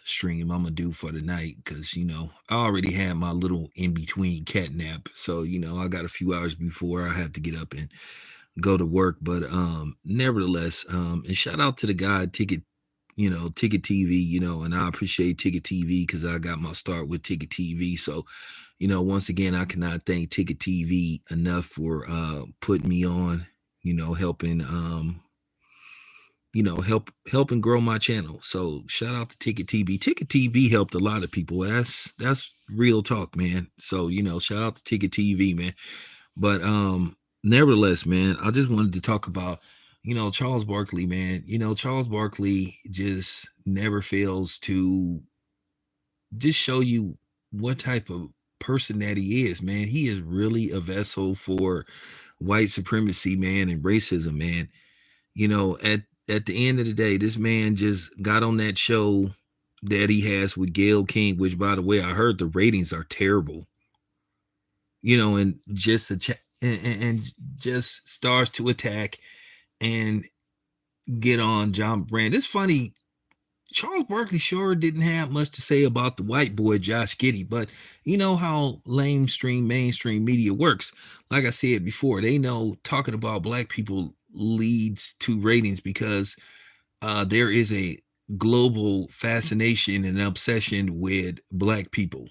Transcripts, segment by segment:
stream I'm gonna do for the night, because I already had my little in between cat nap, so I got a few hours before I have to get up and go to work. But nevertheless, and shout out to the guy Ticket TV, and I appreciate Ticket TV because I got my start with Ticket TV. So once again, I cannot thank Ticket TV enough for putting me on, helping helping grow my channel. So shout out to Ticket TV. Ticket TV helped a lot of people. That's real talk, man. So shout out to Ticket TV, man. But nevertheless, man, I just wanted to talk about Charles Barkley, man. Charles Barkley just never fails to just show you what type of person that he is, man. He is really a vessel for white supremacy, man, and racism, man. At the end of the day, this man just got on that show that he has with Gayle King, which, by the way, I heard the ratings are terrible. And just and just starts to attack and get on John Brand. It's funny. Charles Barkley sure didn't have much to say about the white boy Josh Giddey, but you know how mainstream media works. Like I said before, they know talking about black people leads to ratings because there is a global fascination and obsession with black people.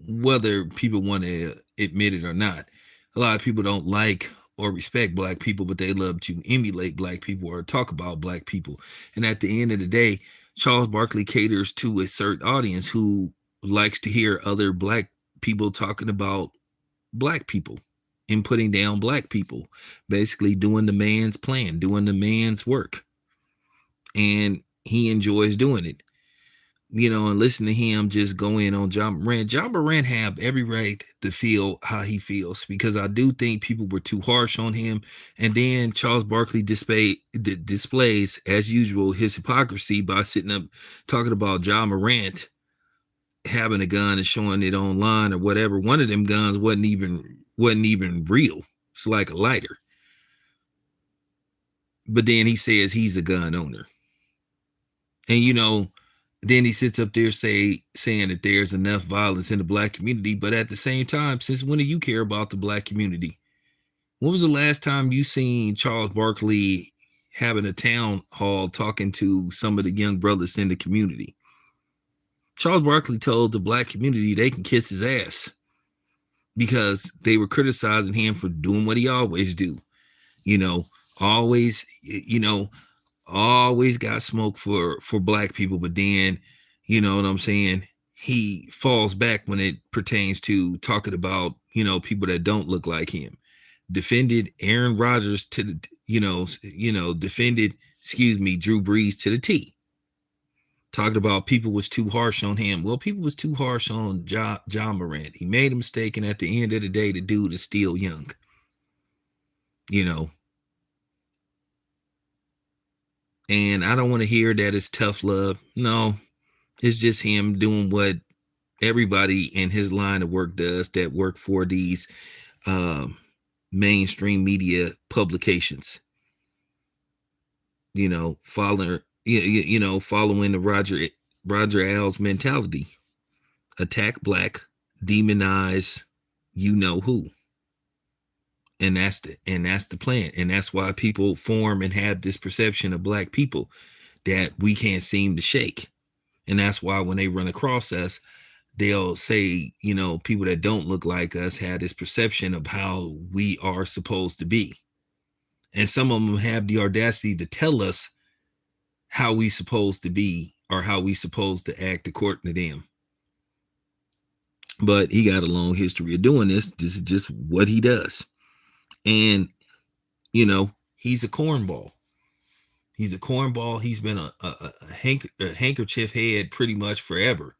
Whether people want to admit it or not. A lot of people don't like or respect black people, but they love to emulate black people or talk about black people. And at the end of the day, Charles Barkley caters to a certain audience who likes to hear other black people talking about black people and putting down black people, basically doing the man's plan, doing the man's work. And he enjoys doing it. And listen to him just go in on John Morant. John Morant have every right to feel how he feels, because I do think people were too harsh on him. And then Charles Barkley displays, as usual, his hypocrisy by sitting up talking about John Morant having a gun and showing it online or whatever. One of them guns wasn't even real. It's like a lighter. But then he says he's a gun owner. And then he sits up there saying that there's enough violence in the black community. But at the same time, since when do you care about the black community? When was the last time you seen Charles Barkley having a town hall talking to some of the young brothers in the community? Charles Barkley told the black community they can kiss his ass because they were criticizing him for doing what he always do. Always got smoke for black people, but then you know what I'm saying, he falls back when it pertains to talking about people that don't look like him. Defended Aaron Rodgers to the defended Drew Brees to the T. Talked about people was too harsh on him. Well, people was too harsh on John Morant. He made a mistake, and at the end of the day, the dude is still young. And I don't want to hear that it's tough love. No, it's just him doing what everybody in his line of work does that work for these mainstream media publications. Following the Roger Ailes mentality. Attack black, demonize who. And that's the plan. And that's why people form and have this perception of black people that we can't seem to shake. And that's why when they run across us, they'll say, people that don't look like us have this perception of how we are supposed to be. And some of them have the audacity to tell us how we supposed to be or how we supposed to act according to them. But he got a long history of doing this. This is just what he does. And, he's a cornball. He's a cornball. He's been a handkerchief head pretty much forever.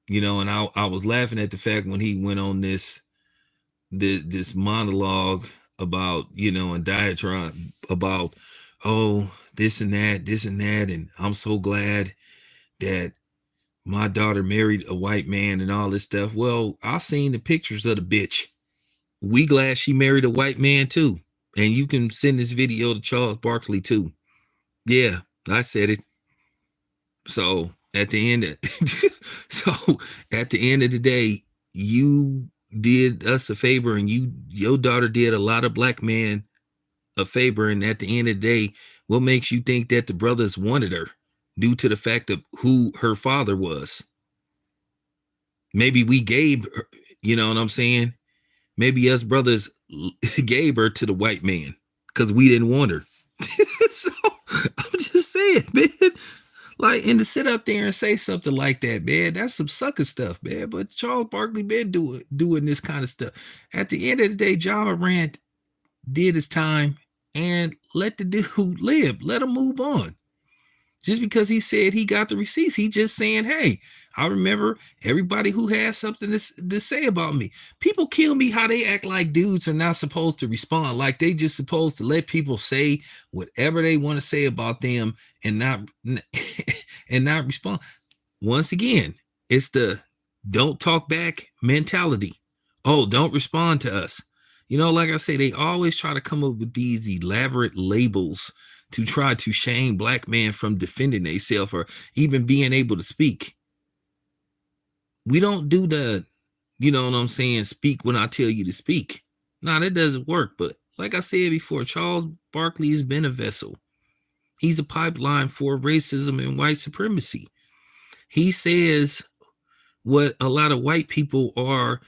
And I was laughing at the fact when he went on this monologue about, and diatribe about, oh, this and that. And I'm so glad that my daughter married a white man and all this stuff. Well, I seen the pictures of the bitch. We glad she married a white man too. And you can send this video to Charles Barkley too. Yeah, I said it. So at the end of so at the end of the day, you did us a favor, and your daughter did a lot of black men a favor. And at the end of the day, what makes you think that the brothers wanted her due to the fact of who her father was? Maybe we gave her, you know what I'm saying? Maybe us brothers gave her to the white man because we didn't want her. So I'm just saying, man. Like, and to sit up there and say something like that, man, that's some sucker stuff, man. But Charles Barkley been doing this kind of stuff. At the end of the day, John Morant did his time and let the dude live. Let him move on. Just because he said he got the receipts, he just saying, hey, I remember everybody who has something to say about me. People kill me how they act like dudes are not supposed to respond. Like they just supposed to let people say whatever they want to say about them and not and not respond. Once again, it's the don't talk back mentality. Oh, don't respond to us. You know, like I say, they always try to come up with these elaborate labels to try to shame black men from defending themselves or even being able to speak. We don't do the, you know what I'm saying, speak when I tell you to speak. No, that doesn't work. But like I said before, Charles Barkley has been a vessel. He's a pipeline for racism and white supremacy. He says what a lot of white people are,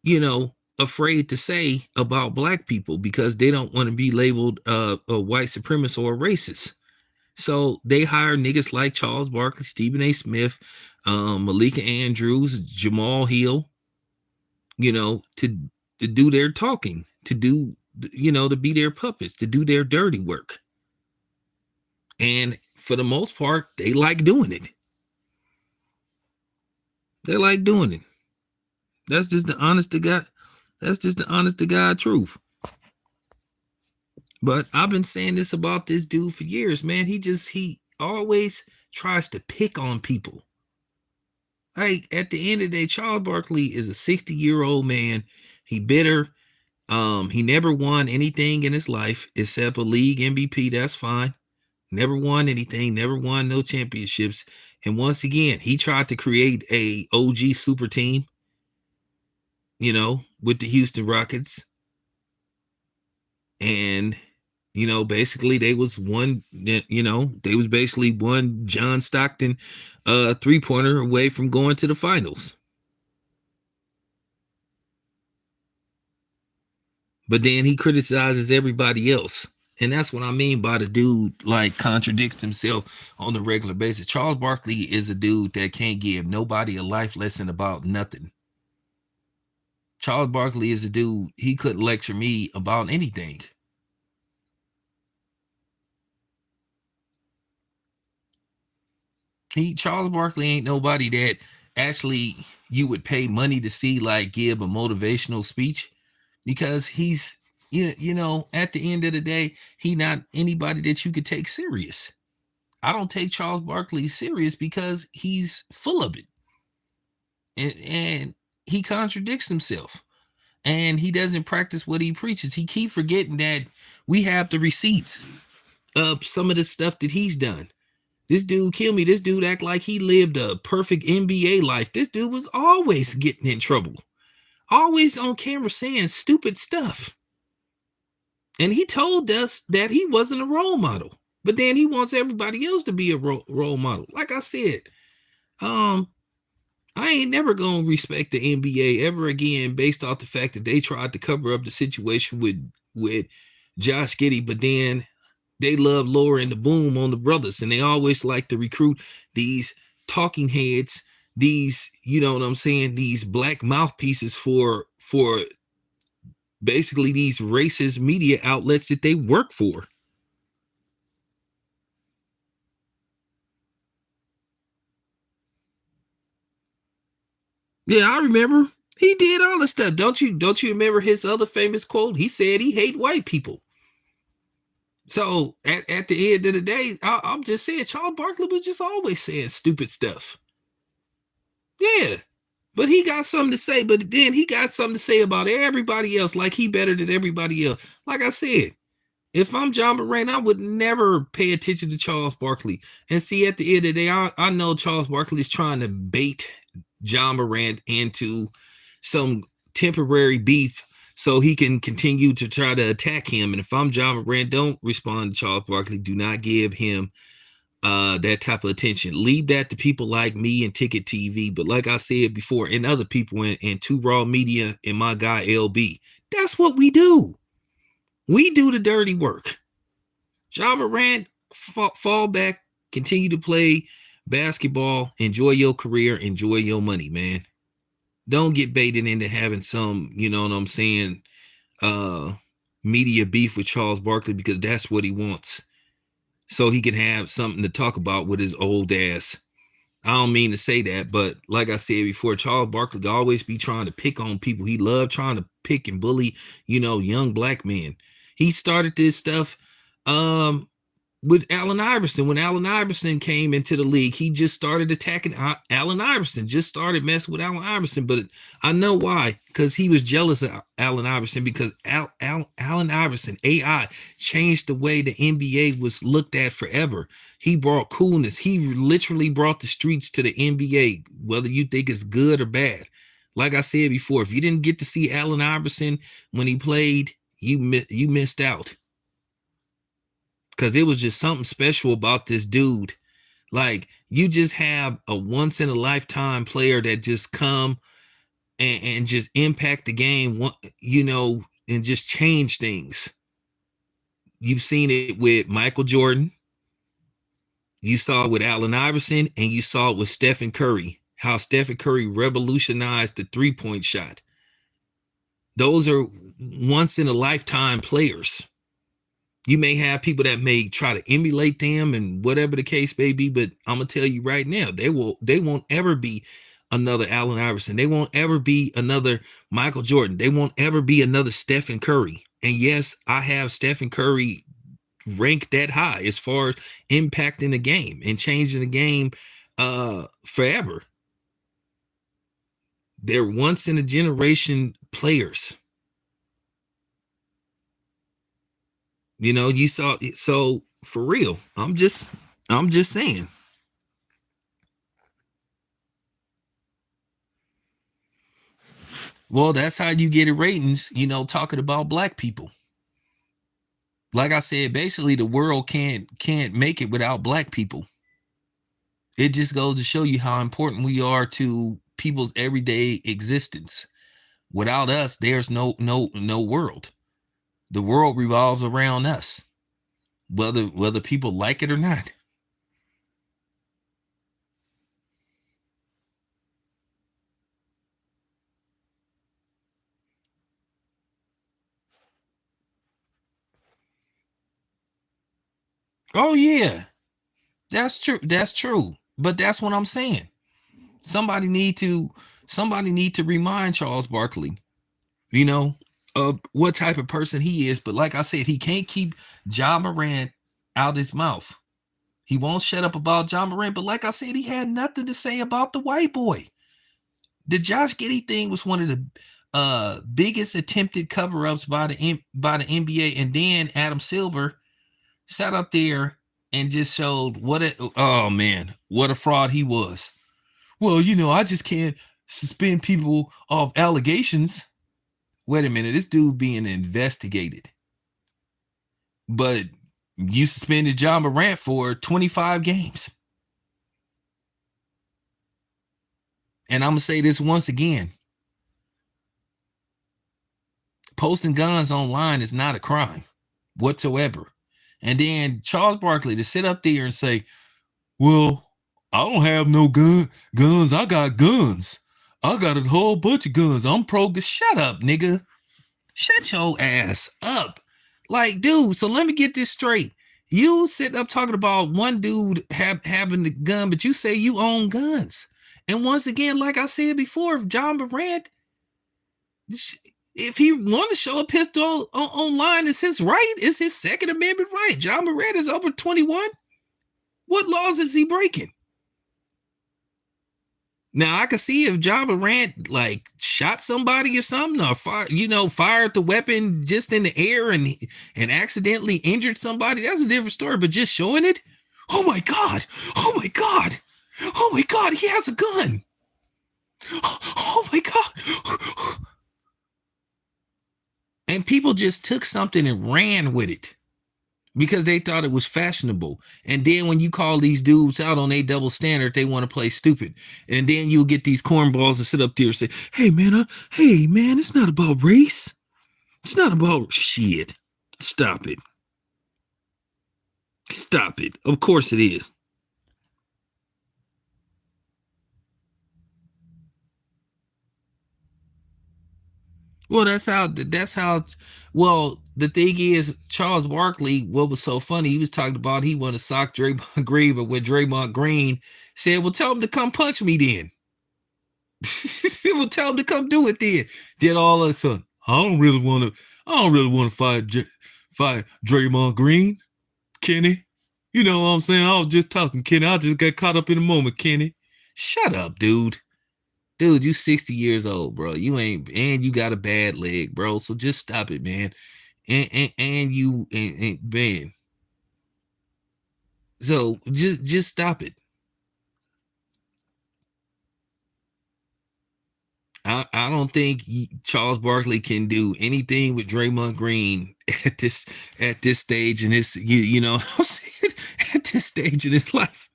you know, afraid to say about black people because they don't want to be labeled a white supremacist or a racist. So they hire niggas like Charles Barkley, Stephen A. Smith, Malika Andrews, Jamal Hill, you know, to do their talking, to do, you know, to be their puppets, to do their dirty work. And for the most part, they like doing it. They like doing it. That's just the honest to God. That's just the honest to God truth. But I've been saying this about this dude for years, man. He always tries to pick on people. Like at the end of the day, Charles Barkley is a 60-year-old man. He bitter. He never won anything in his life except a league MVP. That's fine. Never won anything, never won no championships. And once again, he tried to create a OG super team, you know, with the Houston Rockets. And you know, basically they was one, you know, they was basically one John Stockton three-pointer away from going to the finals. But then he criticizes everybody else. And that's what I mean by the dude like contradicts himself on a regular basis. Charles Barkley is a dude that can't give nobody a life lesson about nothing. Charles Barkley is a dude, he couldn't lecture me about anything. Charles Barkley ain't nobody that actually you would pay money to see like give a motivational speech because he's you know at the end of the day he not anybody that you could take serious. I don't take Charles Barkley serious because he's full of it and he contradicts himself and he doesn't practice what he preaches. He keep forgetting that we have the receipts of some of the stuff that he's done. This dude kill me. This dude act like he lived a perfect NBA life. This dude was always getting in trouble. Always on camera saying stupid stuff. And he told us that he wasn't a role model. But then he wants everybody else to be a role model. Like I said, I ain't never gonna respect the NBA ever again based off the fact that they tried to cover up the situation with Josh Giddey, but then they love lowering the boom on the brothers, and they always like to recruit these talking heads, these, you know what I'm saying, these black mouthpieces for basically these racist media outlets that they work for. Yeah, I remember. He did all this stuff. Don't you remember his other famous quote? He said he hate white people. So at the end of the day, I'm just saying Charles Barkley was just always saying stupid stuff. Yeah. But he got something to say, but then he got something to say about everybody else, like he better than everybody else. Like I said, If I'm John Morant, I would never pay attention to Charles Barkley. And see, at the end of the day, I know Charles Barkley is trying to bait John Morant into some temporary beef so he can continue to try to attack him. And if I'm John Morant, don't respond to Charles Barkley. Do not give him that type of attention. Leave that to people like me and Ticket TV. But like I said before, and other people in Two Raw Media and my guy LB, that's what we do. We do the dirty work. John Morant, fall back, continue to play basketball, enjoy your career, enjoy your money, man. Don't get baited into having some, you know what I'm saying, media beef with Charles Barkley, because that's what he wants. So he can have something to talk about with his old ass. I don't mean to say that, but like I said before, Charles Barkley will always be trying to pick on people. He loved trying to pick and bully, young black men. He started this stuff with Allen Iverson. When Allen Iverson came into the league, he just started attacking Allen Iverson, just started messing with Allen Iverson. But I know why, because he was jealous of Allen Iverson, because Allen Iverson, AI, changed the way the NBA was looked at forever. He brought coolness. He literally brought the streets to the NBA, whether you think it's good or bad. Like I said before, if you didn't get to see Allen Iverson when he played, you missed out. Because it was just something special about this dude. Like, you just have a once in a lifetime player that just come and just impact the game, and just change things. You've seen it with Michael Jordan. You saw it with Allen Iverson, and you saw it with Stephen Curry, how Stephen Curry revolutionized the three-point shot. Those are once in a lifetime players. You may have people that may try to emulate them and whatever the case may be, but I'm gonna tell you right now, they won't ever be another Allen Iverson. They won't ever be another Michael Jordan. They won't ever be another Stephen Curry. And yes, I have Stephen Curry ranked that high as far as impacting the game and changing the game forever. They're once in a generation players. You saw it. So for real, I'm just saying. Well, that's how you get ratings, talking about black people. Like I said, basically the world can't make it without black people. It just goes to show you how important we are to people's everyday existence. Without us, there's no world. The world revolves around us, whether people like it or not. Oh yeah, that's true. That's true. But that's what I'm saying. Somebody need to remind Charles Barkley, what type of person he is. But like I said, he can't keep John Morant out his mouth. He won't shut up about John Morant. But like I said, he had nothing to say about the white boy. The Josh Giddey thing was one of the biggest attempted cover-ups by the NBA. And then Adam Silver sat up there and just showed what a fraud he was. Well, I just can't suspend people off allegations. Wait a minute, this dude being investigated. But you suspended John Morant for 25 games. And I'm going to say this once again. Posting guns online is not a crime whatsoever. And then Charles Barkley to sit up there and say, well, I don't have no guns. I got guns. I got a whole bunch of guns. I'm pro. Shut up, nigga. Shut your ass up. Like, dude, so let me get this straight. You sitting up talking about one dude having the gun, but you say you own guns. And once again, like I said before, if John Morant, if he want to show a pistol online, it's his right. It's his Second Amendment right. John Morant is over 21. What laws is he breaking? Now I could see if Ja Morant like shot somebody or something, or fired the weapon just in the air and accidentally injured somebody. That's a different story. But just showing it, oh my god, oh my god, oh my god, he has a gun. Oh my god. And people just took something and ran with it because they thought it was fashionable. And then when you call these dudes out on a double standard, they want to play stupid. And then you'll get these cornballs to sit up there and say, hey man, it's not about race. It's not about shit. Stop it. Stop it. Of course it is. Well, well, the thing is, Charles Barkley, what was so funny, he was talking about he wanted to sock Draymond Green, but when Draymond Green said, well, tell him to come punch me then. Well, tell him to come do it then. Then all of a sudden, I don't really want to fight Draymond Green, Kenny. You know what I'm saying? I was just talking, Kenny. I just got caught up in the moment, Kenny. Shut up, dude. Dude, you 60 years old, bro. You ain't, and you got a bad leg, bro. So just stop it, man. And man. So just stop it. I don't think Charles Barkley can do anything with Draymond Green at this stage in his you know what I'm saying, at this stage in his life.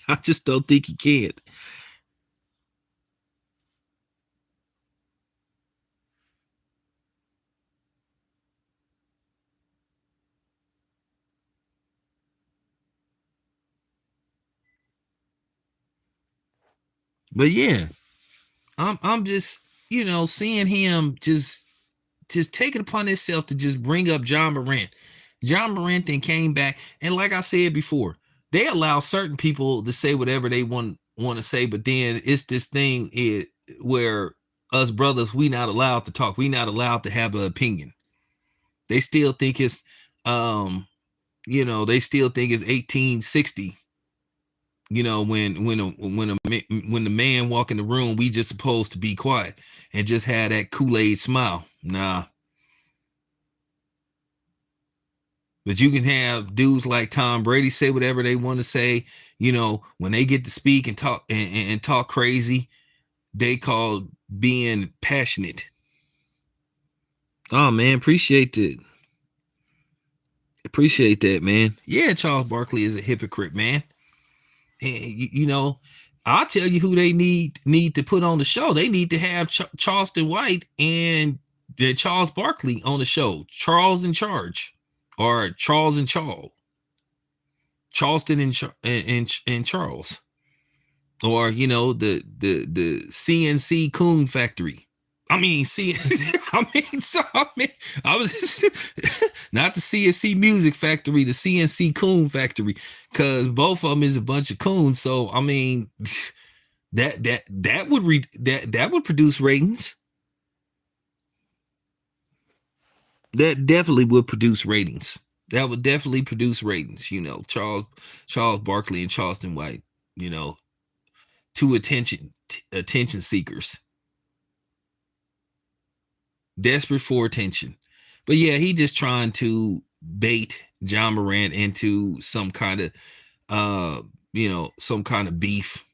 I just don't think he can. But yeah, I'm just seeing him just take it upon himself to just bring up John Morant. John Morant then came back, and like I said before, they allow certain people to say whatever they want to say, but then it's this thing where us brothers, we not allowed to talk. We not allowed to have an opinion. They still think it's they still think it's 1860. When the man walk in the room, we just supposed to be quiet and just have that Kool-Aid smile. Nah. But you can have dudes like Tom Brady say whatever they want to say. When they get to speak and talk and talk crazy, they call being passionate. Oh man, appreciate it. Appreciate that, man. Yeah, Charles Barkley is a hypocrite, man. And, I'll tell you who they need to put on the show. They need to have Charleston White and Charles Barkley on the show. Charles in Charge, or Charles and Charles, Charleston and Charles, or the CNC Coon Factory. I mean, I was not the CNC Music Factory, the CNC Coon Factory, because both of them is a bunch of coons. So I mean, that would produce ratings. That definitely would produce ratings. That would definitely produce ratings. Charles Barkley and Charleston White. Two attention seekers, desperate for attention. But yeah, he just trying to bait John Morant into some kind of some kind of beef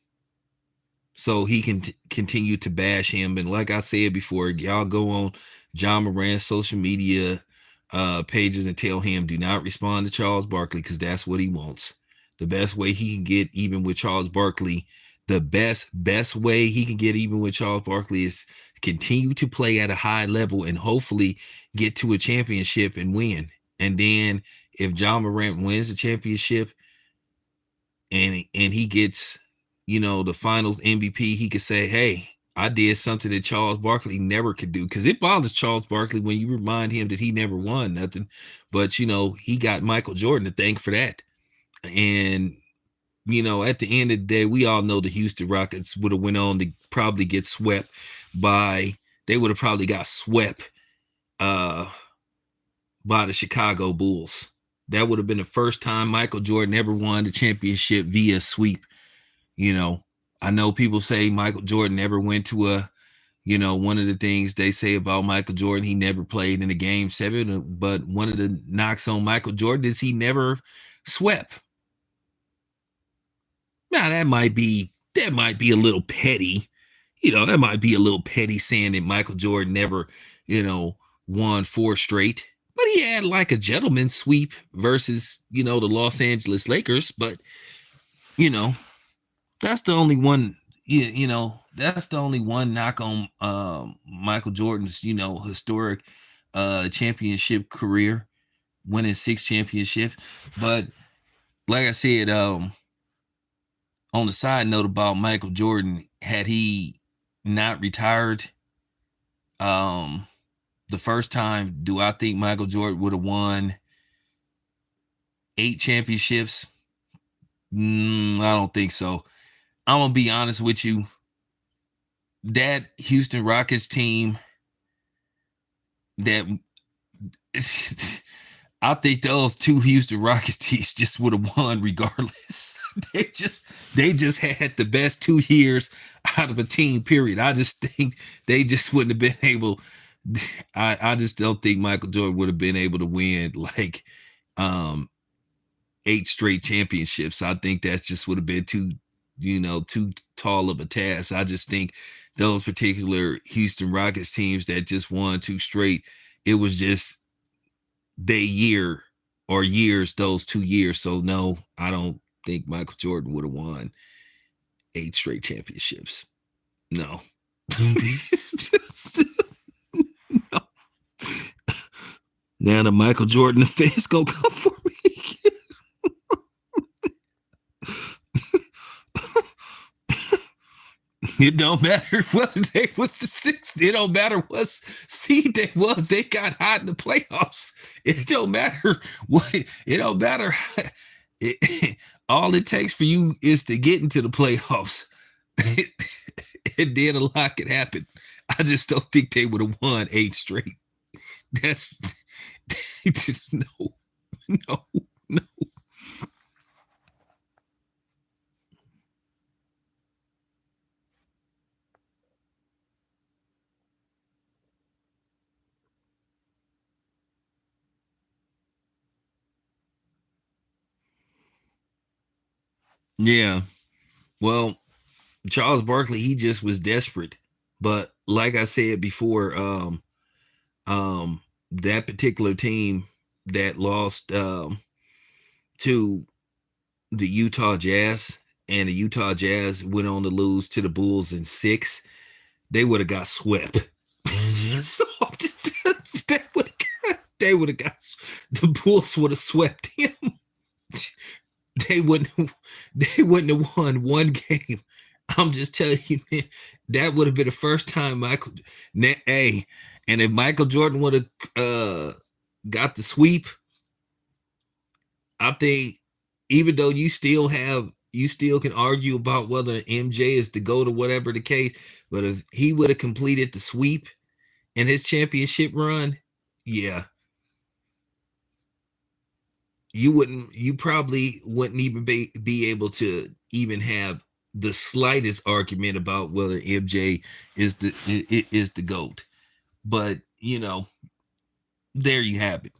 so he can continue to bash him. And like I said before, y'all go on John Morant's social media pages and tell him do not respond to Charles Barkley, because that's what he wants. The best way he can get even with Charles Barkley, the best way he can get even with Charles Barkley is continue to play at a high level and hopefully get to a championship and win. And then if John Morant wins the championship and he gets, the finals MVP, he could say, hey, I did something that Charles Barkley never could do. Because it bothers Charles Barkley when you remind him that he never won nothing. But, he got Michael Jordan to thank for that. And, at the end of the day, we all know the Houston Rockets would have went on to probably get swept they would have probably got swept by the Chicago Bulls. That would have been the first time Michael Jordan ever won the championship via sweep. I know people say Michael Jordan never went to a, one of the things they say about Michael Jordan, he never played in a game 7, but one of the knocks on Michael Jordan is he never swept. Now that might be a little petty. That might be a little petty saying that Michael Jordan never, won 4 straight. But he had like a gentleman's sweep versus, the Los Angeles Lakers. But, you know, that's the only one, that's the only one knock on Michael Jordan's, historic championship career, winning 6 championships. But like I said, on the side note about Michael Jordan, had he not retired the first time, do I think Michael Jordan would have won 8 championships? I don't think so. I'm going to be honest with you. That Houston Rockets team, that I think those 2 Houston Rockets teams just would have won regardless. they just had the best 2 years out of a team, period. I just think they just wouldn't have been able. I just don't think Michael Jordan would have been able to win like 8 straight championships. I think that just would have been too tall of a task. I just think those particular Houston Rockets teams that just won 2 straight, it was just those 2 years. So no, I don't think Michael Jordan would have won 8 straight championships. No. No. Now the Michael Jordan fans go come for me. It don't matter whether they was the 6th. It don't matter what seed they was. They got hot in the playoffs. It don't matter what. It don't matter. All it takes for you is to get into the playoffs. And then a lot could happen. I just don't think they would have won 8 straight. That's just no. Yeah. Well, Charles Barkley, he just was desperate. But like I said before, that particular team that lost to the Utah Jazz, and the Utah Jazz went on to lose to the Bulls in 6, they would have got swept. So they would have got the Bulls would have swept him. They wouldn't have won one game. I'm just telling you, man, that would have been the first time Michael. Hey, and if Michael Jordan would have got the sweep, I think even though you still can argue about whether MJ is the GOAT or whatever the case, but if he would have completed the sweep in his championship run, yeah, you probably wouldn't even be able to even have the slightest argument about whether MJ is the GOAT. But there you have it.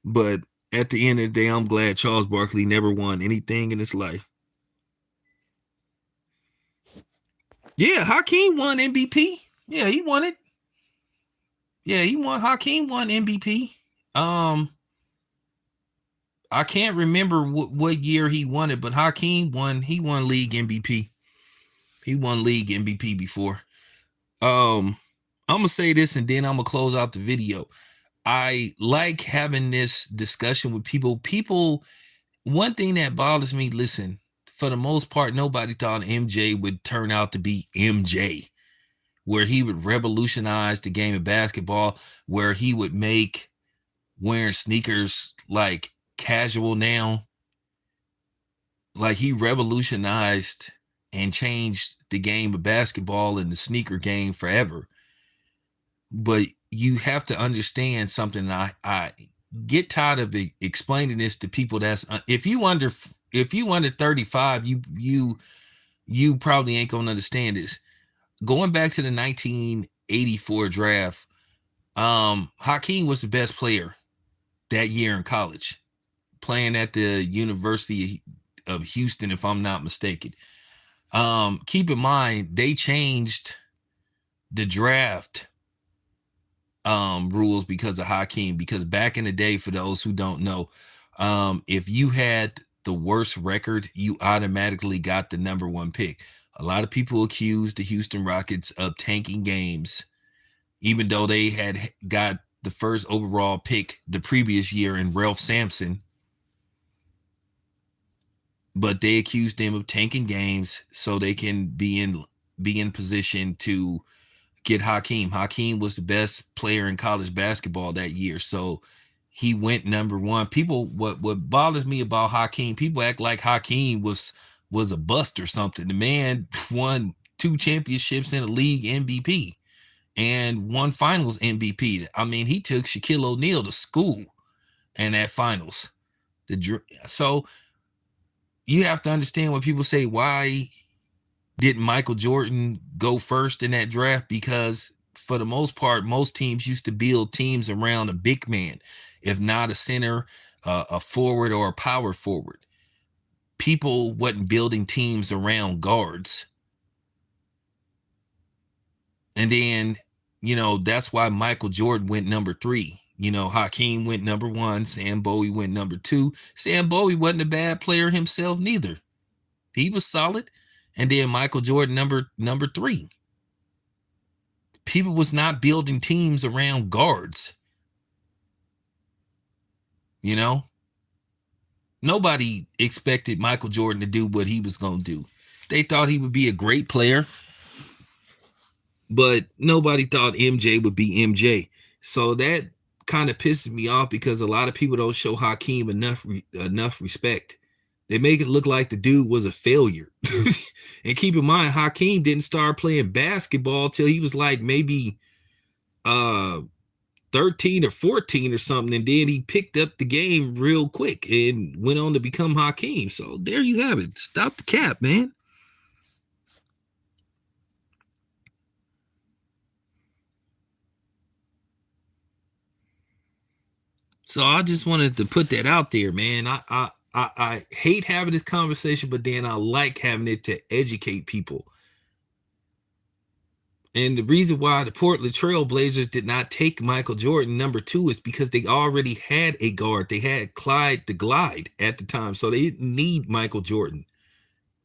But at the end of the day, I'm glad Charles Barkley never won anything in his life. Yeah, Hakeem won MVP. Yeah, he won it. Yeah, he won. Hakeem won MVP. I can't remember what year he won it, but Hakeem won. He won league MVP. He won league MVP before. I'm gonna say this and then I'm gonna close out the video. I like having this discussion with people. One thing that bothers me, listen, for the most part, nobody thought MJ would turn out to be MJ, where he would revolutionize the game of basketball, where he would make wearing sneakers like casual now. Like he revolutionized and changed the game of basketball and the sneaker game forever. But you have to understand something. I get tired of explaining this to people. That's if you under 35, you you probably ain't gonna understand this. Going back to the 1984 draft, Hakeem was the best player that year in college, playing at the University of Houston, if I'm not mistaken. Keep in mind, they changed the draft rules because of Hakeem. Because back in the day, for those who don't know, if you had the worst record, you automatically got the number one pick. A lot of people accused the Houston Rockets of tanking games, even though they had got the first overall pick the previous year in Ralph Sampson. But they accused them of tanking games so they can be in position to get Hakeem. Hakeem was the best player in college basketball that year, so he went number one. People, what bothers me about Hakeem, people act like Hakeem was a bust or something. The man won 2 championships in a league MVP and 1 finals MVP. I mean, he took Shaquille O'Neal to school and at finals. So you have to understand when people say, why didn't Michael Jordan go first in that draft? Because for the most part, most teams used to build teams around a big man, if not a center, a forward, or a power forward. People wasn't building teams around guards. And then, that's why Michael Jordan went number 3. Hakeem went number 1. Sam Bowie went number 2. Sam Bowie wasn't a bad player himself neither. He was solid. And then Michael Jordan number 3. People was not building teams around guards. Nobody expected Michael Jordan to do what he was going to do. They thought he would be a great player, but nobody thought MJ would be MJ. So that kind of pisses me off because a lot of people don't show Hakeem enough respect. They make it look like the dude was a failure. And keep in mind, Hakeem didn't start playing basketball till he was like maybe 13 or 14 or something, and then he picked up the game real quick and went on to become Hakeem. So there you have it. Stop the cap, man. So I just wanted to put that out there, man. I hate having this conversation, but then I like having it to educate people. And the reason why the Portland Trail Blazers did not take Michael Jordan number 2 is because they already had a guard. They had Clyde the Glide at the time, so they didn't need Michael Jordan.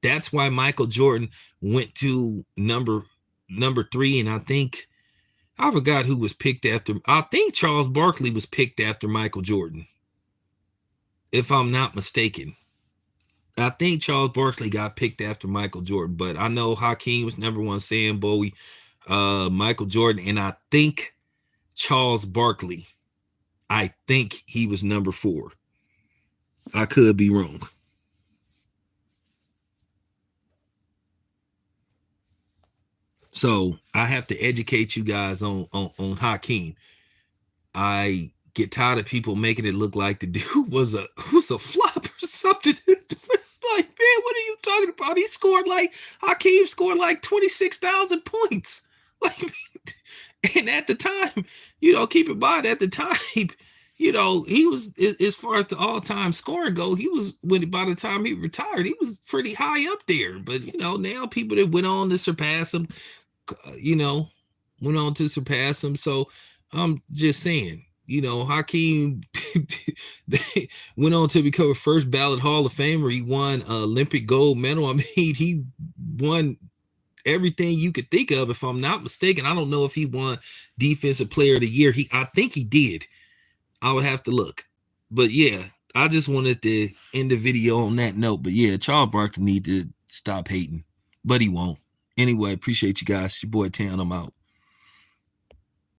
That's why Michael Jordan went to number 3, and I forgot who was picked after. I think Charles Barkley was picked after Michael Jordan, if I'm not mistaken. I think Charles Barkley got picked after Michael Jordan, but I know Hakeem was number 1, Sam Bowie, Michael Jordan, and I think Charles Barkley, I think he was number 4. I could be wrong. So I have to educate you guys on Hakeem. I get tired of people making it look like the dude was a flop or something. Like, man, what are you talking about? Hakeem scored like 26,000 points. Like, and at the time, keep in mind, at the time, he was, as far as the all-time scoring go, by the time he retired, he was pretty high up there. But, now people that went on to surpass him, So I'm just saying, Hakeem went on to become a first ballot Hall of Famer. He won Olympic gold medal. I mean, he won everything you could think of, if I'm not mistaken. I don't know if he won Defensive Player of the Year. I think he did. I would have to look. But yeah, I just wanted to end the video on that note. But yeah, Charles Barkley need to stop hating, but he won't. Anyway, appreciate you guys. It's your boy Tan. I'm out.